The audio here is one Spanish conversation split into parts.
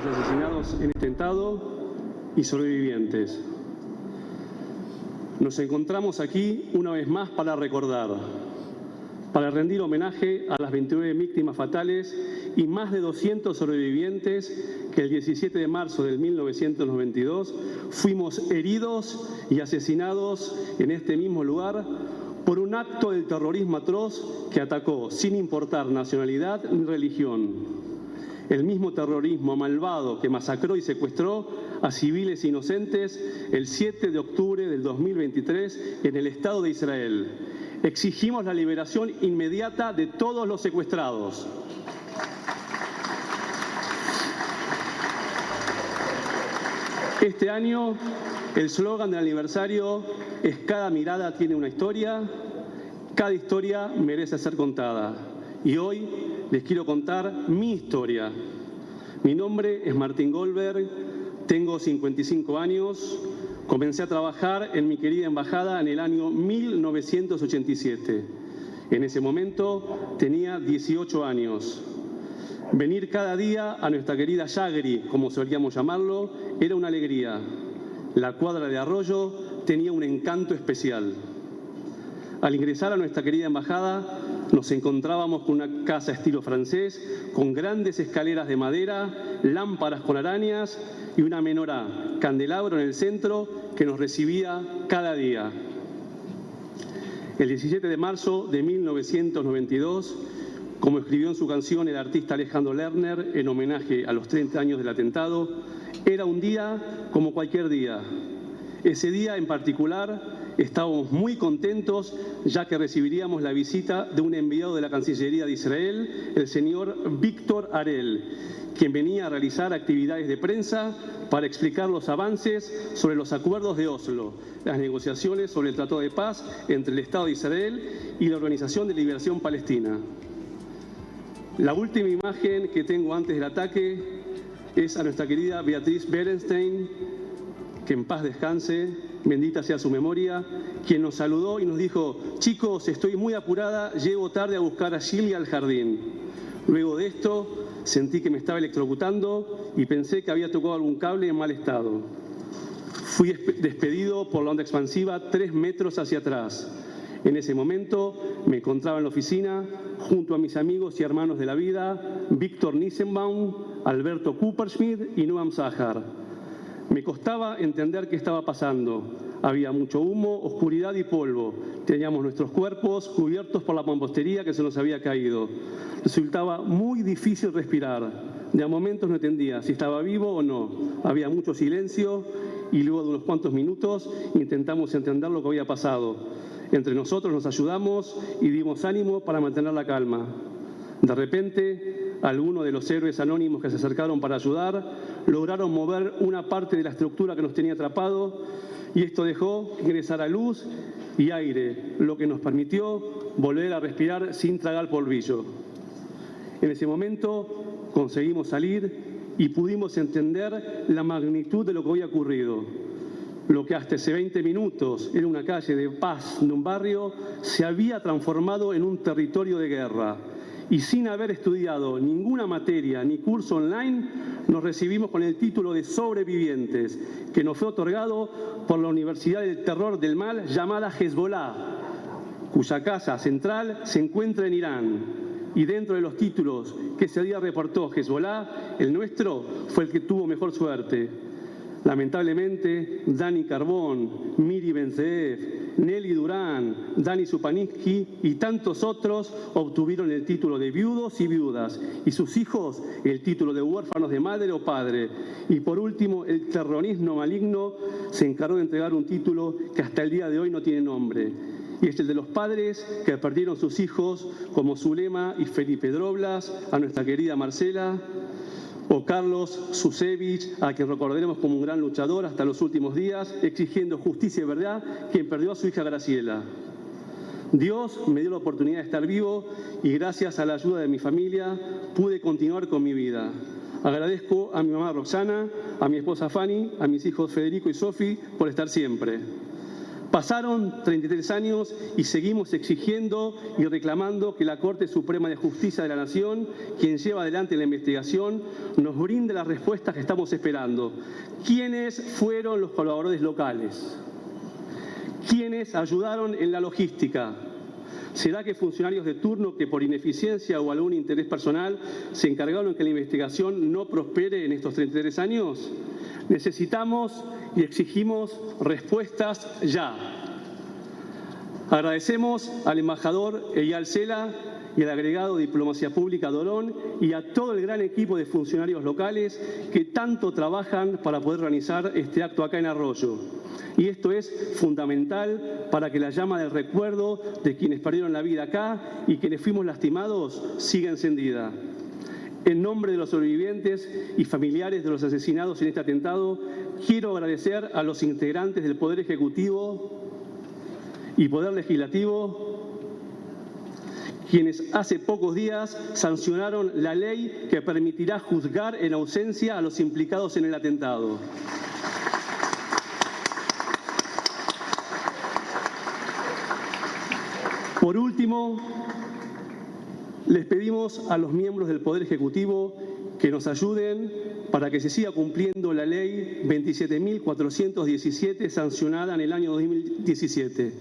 los asesinados en este atentado y sobrevivientes. Nos encontramos aquí una vez más para recordar, para rendir homenaje a las 29 víctimas fatales y más de 200 sobrevivientes que el 17 de marzo de 1992 fuimos heridos y asesinados en este mismo lugar por un acto del terrorismo atroz que atacó sin importar nacionalidad ni religión. El mismo terrorismo malvado que masacró y secuestró a civiles inocentes el 7 de octubre del 2023 en el Estado de Israel. Exigimos la liberación inmediata de todos los secuestrados. Este año, el eslogan del aniversario es "Cada mirada tiene una historia, cada historia merece ser contada". Y hoy les quiero contar mi historia. Mi nombre es Martín Goldberg, tengo 55 años, comencé a trabajar en mi querida embajada en el año 1987. En ese momento tenía 18 años. Venir cada día a nuestra querida Yagri, como solíamos llamarlo, era una alegría. La cuadra de Arroyo tenía un encanto especial. Al ingresar a nuestra querida embajada, nos encontrábamos con una casa estilo francés, con grandes escaleras de madera, lámparas con arañas y una menorá, candelabro en el centro, que nos recibía cada día. El 17 de marzo de 1992, como escribió en su canción el artista Alejandro Lerner en homenaje a los 30 años del atentado, era un día como cualquier día. Ese día en particular estábamos muy contentos ya que recibiríamos la visita de un enviado de la Cancillería de Israel, el señor Víctor Arel, quien venía a realizar actividades de prensa para explicar los avances sobre los acuerdos de Oslo, las negociaciones sobre el Tratado de Paz entre el Estado de Israel y la Organización de Liberación Palestina. La última imagen que tengo antes del ataque es a nuestra querida Beatriz Berenstein, que en paz descanse, bendita sea su memoria, quien nos saludó y nos dijo: "Chicos, estoy muy apurada, llego tarde a buscar a Gilly al jardín". Luego de esto, sentí que me estaba electrocutando y pensé que había tocado algún cable en mal estado. Fui despedido por la onda expansiva 3 metros hacia atrás. En ese momento me encontraba en la oficina junto a mis amigos y hermanos de la vida, Víctor Nissenbaum, Alberto Kupperschmidt y Noam Sahar. Me costaba entender qué estaba pasando. Había mucho humo, oscuridad y polvo. Teníamos nuestros cuerpos cubiertos por la mampostería que se nos había caído. Resultaba muy difícil respirar. De a momentos no entendía si estaba vivo o no. Había mucho silencio y luego de unos cuantos minutos intentamos entender lo que había pasado. Entre nosotros nos ayudamos y dimos ánimo para mantener la calma. De repente, algunos de los héroes anónimos que se acercaron para ayudar lograron mover una parte de la estructura que nos tenía atrapado y esto dejó ingresar a luz y aire, lo que nos permitió volver a respirar sin tragar polvillo. En ese momento conseguimos salir y pudimos entender la magnitud de lo que había ocurrido. Lo que hasta hace 20 minutos era una calle de paz de un barrio se había transformado en un territorio de guerra. Y sin haber estudiado ninguna materia ni curso online, nos recibimos con el título de sobrevivientes, que nos fue otorgado por la Universidad del Terror del Mal llamada Hezbollah, cuya casa central se encuentra en Irán. Y dentro de los títulos que ese día reportó Hezbollah, el nuestro fue el que tuvo mejor suerte. Lamentablemente, Dani Carbón, Miri Benzeev, Nelly Durán, Dani Supaninsky y tantos otros obtuvieron el título de viudos y viudas, y sus hijos el título de huérfanos de madre o padre. Y por último, el terrorismo maligno se encargó de entregar un título que hasta el día de hoy no tiene nombre. Y es el de los padres que perdieron sus hijos, como Zulema y Felipe Droblas, a nuestra querida Marcela, o Carlos Susevich, a quien recordaremos como un gran luchador hasta los últimos días, exigiendo justicia y verdad, quien perdió a su hija Graciela. Dios me dio la oportunidad de estar vivo y gracias a la ayuda de mi familia pude continuar con mi vida. Agradezco a mi mamá Roxana, a mi esposa Fanny, a mis hijos Federico y Sofi por estar siempre. Pasaron 33 años y seguimos exigiendo y reclamando que la Corte Suprema de Justicia de la Nación, quien lleva adelante la investigación, nos brinde las respuestas que estamos esperando. ¿Quiénes fueron los colaboradores locales? ¿Quiénes ayudaron en la logística? ¿Será que funcionarios de turno que por ineficiencia o algún interés personal se encargaron de que la investigación no prospere en estos 33 años? Necesitamos y exigimos respuestas ya. Agradecemos al embajador Eyal Sela y al agregado de Diplomacia Pública Dorón y a todo el gran equipo de funcionarios locales que tanto trabajan para poder organizar este acto acá en Arroyo. Y esto es fundamental para que la llama del recuerdo de quienes perdieron la vida acá y quienes fuimos lastimados siga encendida. En nombre de los sobrevivientes y familiares de los asesinados en este atentado, quiero agradecer a los integrantes del Poder Ejecutivo y Poder Legislativo, quienes hace pocos días sancionaron la ley que permitirá juzgar en ausencia a los implicados en el atentado. Por último, les pedimos a los miembros del Poder Ejecutivo que nos ayuden para que se siga cumpliendo la ley 27.417 sancionada en el año 2017.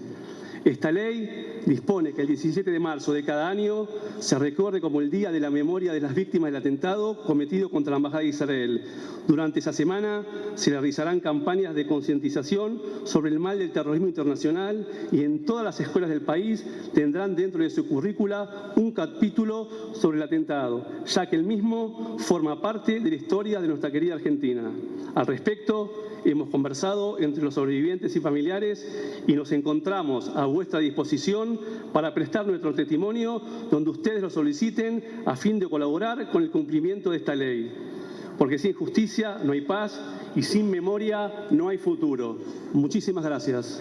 Esta ley dispone que el 17 de marzo de cada año se recuerde como el Día de la Memoria de las Víctimas del atentado cometido contra la Embajada de Israel. Durante esa semana se realizarán campañas de concientización sobre el mal del terrorismo internacional y en todas las escuelas del país tendrán dentro de su currícula un capítulo sobre el atentado, ya que el mismo forma parte de la historia de nuestra querida Argentina. Al respecto, hemos conversado entre los sobrevivientes y familiares y nos encontramos a vuestra disposición para prestar nuestro testimonio donde ustedes lo soliciten a fin de colaborar con el cumplimiento de esta ley. Porque sin justicia no hay paz y sin memoria no hay futuro. Muchísimas gracias.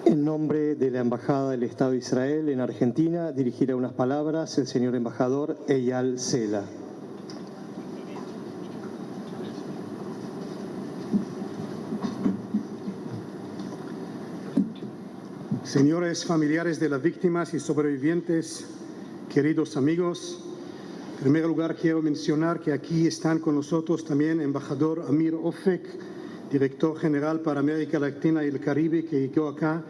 En nombre de la Embajada del Estado de Israel en Argentina, dirigirá unas palabras el señor embajador Eyal Sela. Señores familiares de las víctimas y sobrevivientes, queridos amigos, en primer lugar quiero mencionar que aquí están con nosotros también el embajador Amir Ofek, director general para América Latina y el Caribe, que llegó acá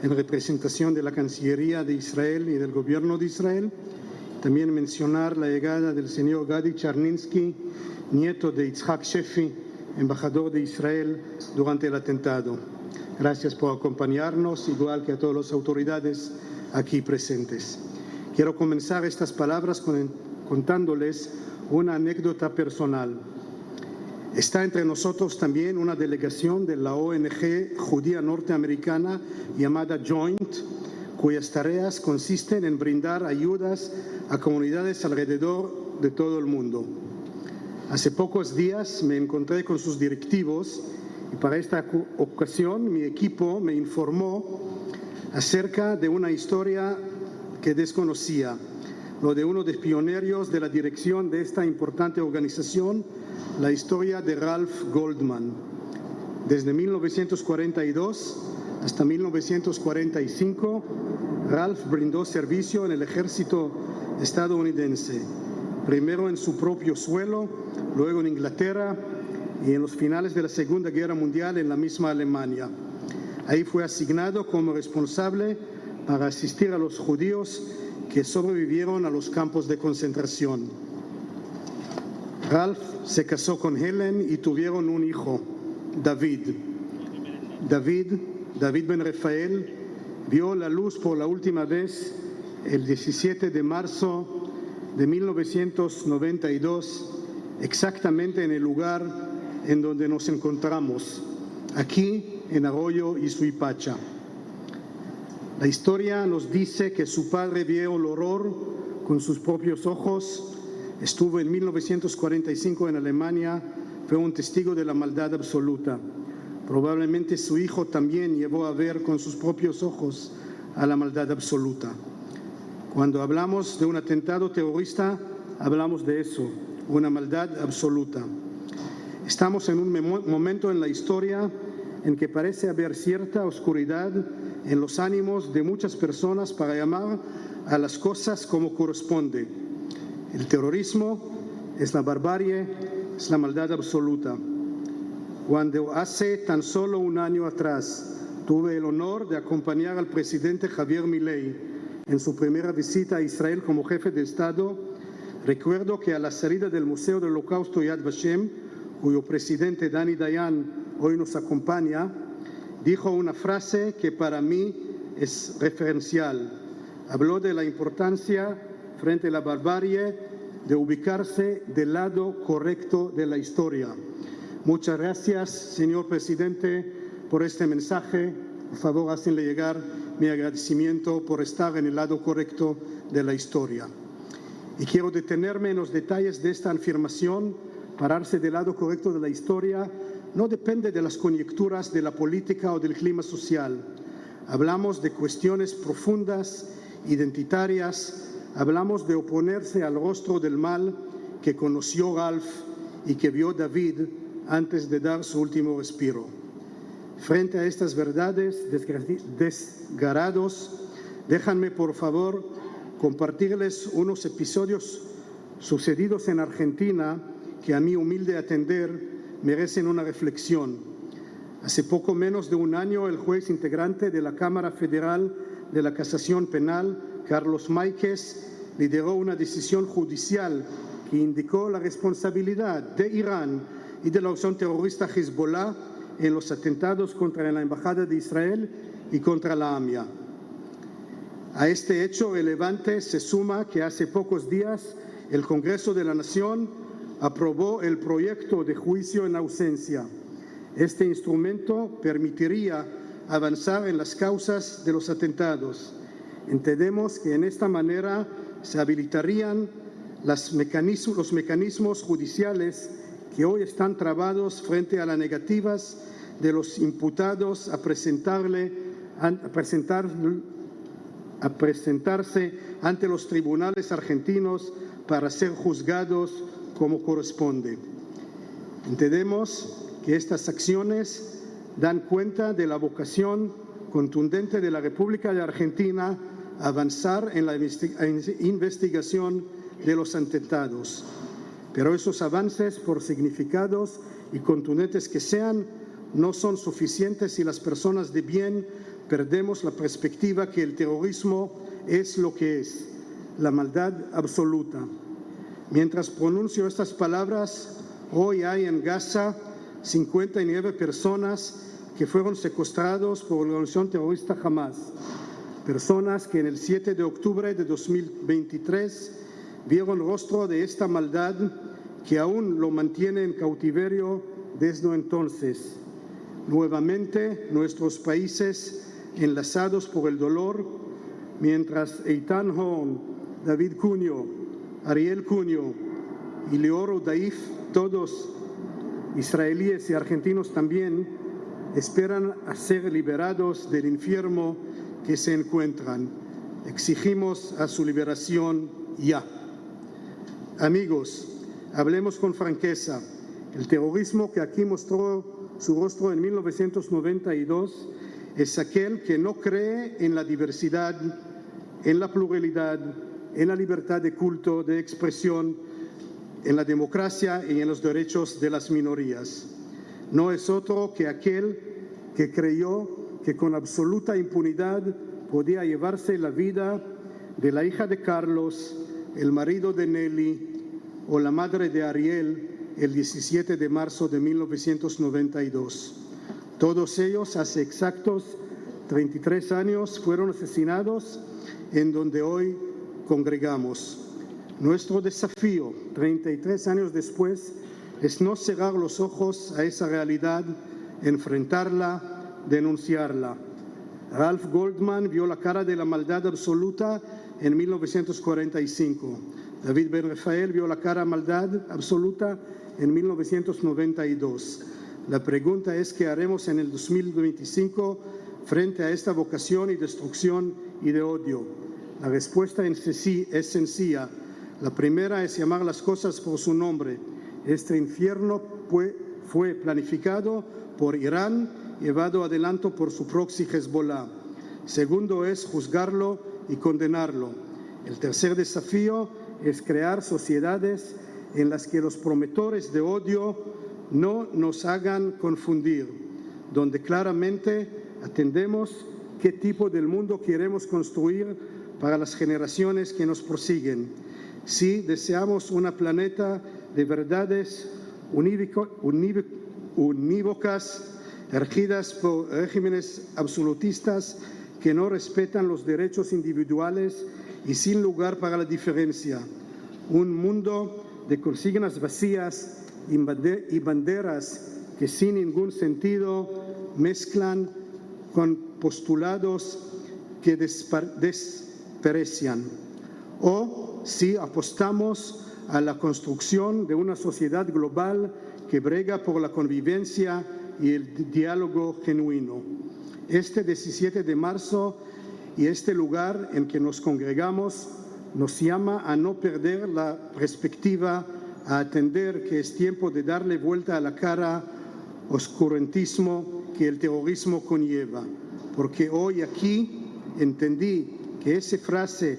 en representación de la Cancillería de Israel y del Gobierno de Israel. También mencionar la llegada del señor Gadi Charninsky, nieto de Yitzhak Shefi, embajador de Israel durante el atentado. Gracias por acompañarnos, igual que a todas las autoridades aquí presentes. Quiero comenzar estas palabras contándoles una anécdota personal. Está entre nosotros también una delegación de la ONG judía norteamericana llamada Joint, cuyas tareas consisten en brindar ayudas a comunidades alrededor de todo el mundo. Hace pocos días me encontré con sus directivos y para esta ocasión mi equipo me informó acerca de una historia que desconocía, lo de uno de los pioneros de la dirección de esta importante organización, la historia de Ralph Goldman. Desde 1942 hasta 1945, Ralph brindó servicio en el ejército estadounidense, primero en su propio suelo, luego en Inglaterra y en los finales de la Segunda Guerra Mundial en la misma Alemania. Ahí fue asignado como responsable para asistir a los judíos que sobrevivieron a los campos de concentración. Ralph se casó con Helen y tuvieron un hijo, David. David Ben Rafael vio la luz por la última vez el 17 de marzo de 1992, exactamente en el lugar en donde nos encontramos, aquí en Arroyo y Suipacha. La historia nos dice que su padre vio el horror con sus propios ojos, estuvo en 1945 en Alemania, fue un testigo de la maldad absoluta. Probablemente su hijo también llevó a ver con sus propios ojos a la maldad absoluta. Cuando hablamos de un atentado terrorista, hablamos de eso, una maldad absoluta. Estamos en un momento en la historia en que parece haber cierta oscuridad en los ánimos de muchas personas para llamar a las cosas como corresponde. El terrorismo es la barbarie, es la maldad absoluta. Cuando hace tan solo un año atrás tuve el honor de acompañar al presidente Javier Milei en su primera visita a Israel como jefe de Estado, recuerdo que a la salida del Museo del Holocausto Yad Vashem, cuyo presidente Dani Dayan hoy nos acompaña, dijo una frase que para mí es referencial. Habló de la importancia frente a la barbarie de ubicarse del lado correcto de la historia. Muchas gracias, señor presidente, por este mensaje. Por favor, hácenle llegar mi agradecimiento por estar en el lado correcto de la historia. Y quiero detenerme en los detalles de esta afirmación. Pararse del lado correcto de la historia no depende de las conjeturas de la política o del clima social. Hablamos de cuestiones profundas, identitarias, hablamos de oponerse al rostro del mal que conoció Ralph y que vio David antes de dar su último respiro. Frente a estas verdades desgarados, déjanme por favor compartirles unos episodios sucedidos en Argentina que a mi humilde entender merecen una reflexión. Hace poco menos de un año, el juez integrante de la Cámara Federal de la Casación Penal, Carlos Máiquez, lideró una decisión judicial que indicó la responsabilidad de Irán y de la opción terrorista Hezbollah en los atentados contra la Embajada de Israel y contra la AMIA. A este hecho relevante se suma que hace pocos días el Congreso de la Nación aprobó el proyecto de juicio en ausencia. Este instrumento permitiría avanzar en las causas de los atentados. Entendemos que en esta manera se habilitarían los mecanismos judiciales que hoy están trabados frente a las negativas de los imputados a presentarse ante los tribunales argentinos para ser juzgados como corresponde. Entendemos que estas acciones dan cuenta de la vocación contundente de la República de Argentina a avanzar en la investigación de los atentados. Pero esos avances, por significados y contundentes que sean, no son suficientes si las personas de bien perdemos la perspectiva que el terrorismo es lo que es, la maldad absoluta. Mientras pronuncio estas palabras, hoy hay en Gaza 59 personas que fueron secuestrados por la organización terrorista Hamas, personas que en el 7 de octubre de 2023 vieron el rostro de esta maldad que aún lo mantiene en cautiverio desde entonces. Nuevamente, nuestros países enlazados por el dolor, mientras Eitan Horn, David Cunio, Ariel Cunio y Leoro Daif, todos israelíes y argentinos también, esperan a ser liberados del infierno que se encuentran. Exigimos a su liberación ya. Amigos, hablemos con franqueza. El terrorismo que aquí mostró su rostro en 1992 es aquel que no cree en la diversidad, en la pluralidad, en la libertad de culto, de expresión, en la democracia y en los derechos de las minorías. No es otro que aquel que creyó que con absoluta impunidad podía llevarse la vida de la hija de Carlos, el marido de Nelly o la madre de Ariel el 17 de marzo de 1992. Todos ellos, hace exactos 33 años, fueron asesinados en donde hoy congregamos. Nuestro desafío, 33 años después, es no cerrar los ojos a esa realidad, enfrentarla, denunciarla. Ralph Goldman vio la cara de la maldad absoluta en 1945. David Ben Rafael vio la cara de maldad absoluta en 1992. La pregunta es qué haremos en el 2025 frente a esta vocación y destrucción y de odio. La respuesta es sencilla. La primera es llamar las cosas por su nombre. Este infierno fue planificado por Irán, llevado adelante por su proxy Hezbollah. Segundo es juzgarlo y condenarlo. El tercer desafío es crear sociedades en las que los promotores de odio no nos hagan confundir, donde claramente atendemos qué tipo del mundo queremos construir para las generaciones que nos prosiguen. Si deseamos un planeta de verdades unívocas, regidas por regímenes absolutistas que no respetan los derechos individuales y sin lugar para la diferencia. Un mundo de consignas vacías y banderas que sin ningún sentido mezclan con postulados que desprecian. O si apostamos a la construcción de una sociedad global que brega por la convivencia y el diálogo genuino. Este 17 de marzo y este lugar en que nos congregamos nos llama a no perder la perspectiva, a atender que es tiempo de darle vuelta a la cara oscurantismo que el terrorismo conlleva. Porque hoy aquí entendí que esa frase,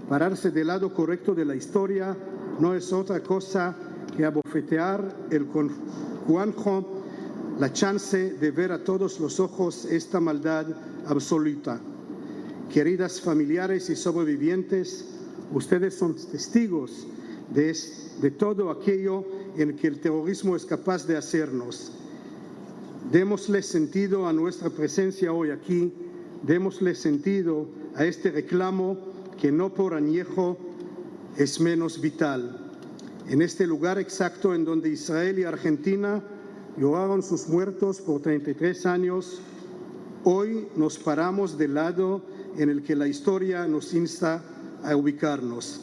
pararse del lado correcto de la historia, no es otra cosa que abofetear el Juanjo la chance de ver a todos los ojos esta maldad absoluta. Queridas familiares y sobrevivientes, ustedes son testigos de todo aquello en que el terrorismo es capaz de hacernos. Démosle sentido a nuestra presencia hoy aquí, démosle sentido a este reclamo que no por añejo es menos vital. En este lugar exacto en donde Israel y Argentina lloraron sus muertos por 33 años, hoy nos paramos del lado en el que la historia nos insta a ubicarnos.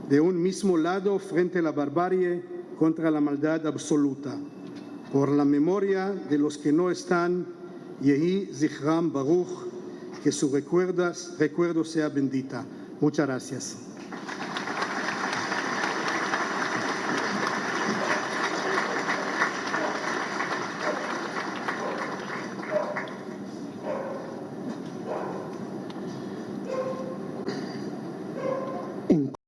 De un mismo lado frente a la barbarie contra la maldad absoluta. Por la memoria de los que no están, Yehi Zichram Baruch, que su recuerdo sea bendita. Muchas gracias.